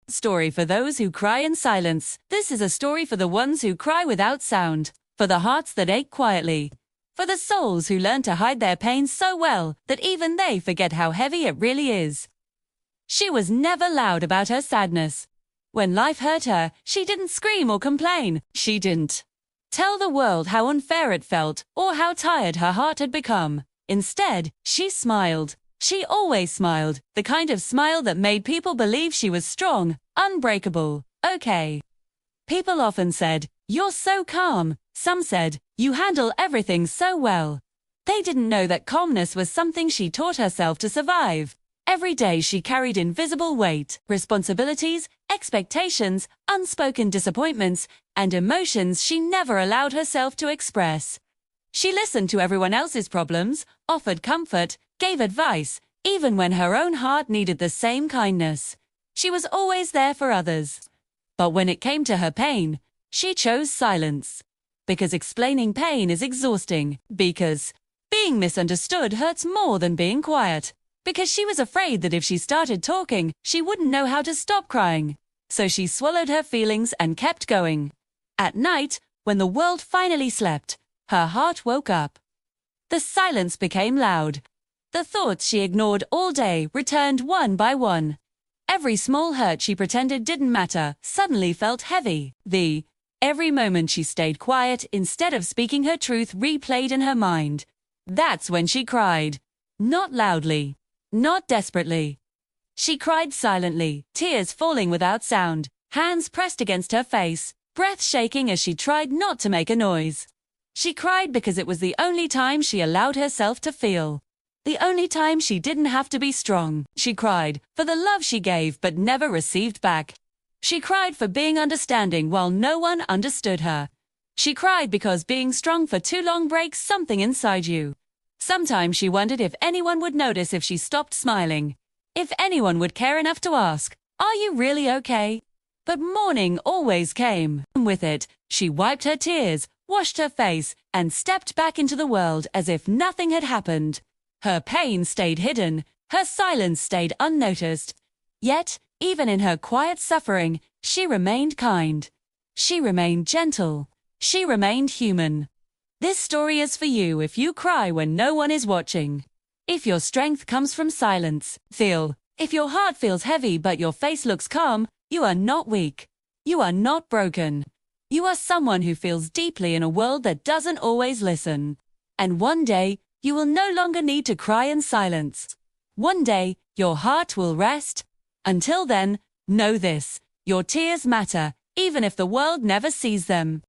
Story for those who cry in silence. This is a story for the ones who cry without sound, for the hearts that ache quietly, for the souls who learn to hide their pain so well that even they forget how heavy it really is. She was never loud about her sadness. When life hurt her, she didn't scream or complain. She didn't tell the world how unfair it felt or how tired her heart had become. Instead, she smiled. She always smiled, the kind of smile that made people believe she was strong, unbreakable, okay. People often said, "You're so calm." Some said, "You handle everything so well." They didn't know that calmness was something she taught herself to survive. Every day she carried invisible weight, responsibilities, expectations, unspoken disappointments, and emotions she never allowed herself to express. She listened to everyone else's problems, offered comfort, gave advice, even when her own heart needed the same kindness. She was always there for others. But when it came to her pain, she chose silence. Because explaining pain is exhausting. Because being misunderstood hurts more than being quiet. Because she was afraid that if she started talking, she wouldn't know how to stop crying. So she swallowed her feelings and kept going. At night, when the world finally slept, her heart woke up. The silence became loud. The thoughts she ignored all day returned one by one. Every small hurt she pretended didn't matter suddenly felt heavy. Every moment she stayed quiet instead of speaking her truth replayed in her mind. That's when she cried. Not loudly. Not desperately. She cried silently, tears falling without sound, hands pressed against her face, breath shaking as she tried not to make a noise. She cried because it was the only time she allowed herself to feel. The only time she didn't have to be strong. She cried for the love she gave but never received back. She cried for being understanding while no one understood her. She cried because being strong for too long breaks something inside you. Sometimes she wondered if anyone would notice if she stopped smiling. If anyone would care enough to ask, "Are you really okay?" But morning always came. And with it, she wiped her tears, washed her face, and stepped back into the world as if nothing had happened. Her pain stayed hidden, her silence stayed unnoticed. Yet, even in her quiet suffering, she remained kind. She remained gentle. She remained human. This story is for you if you cry when no one is watching. If your strength comes from silence, if your heart feels heavy but your face looks calm, you are not weak. You are not broken. You are someone who feels deeply in a world that doesn't always listen. And one day, you will no longer need to cry in silence. One day, your heart will rest. Until then, know this: your tears matter, even if the world never sees them.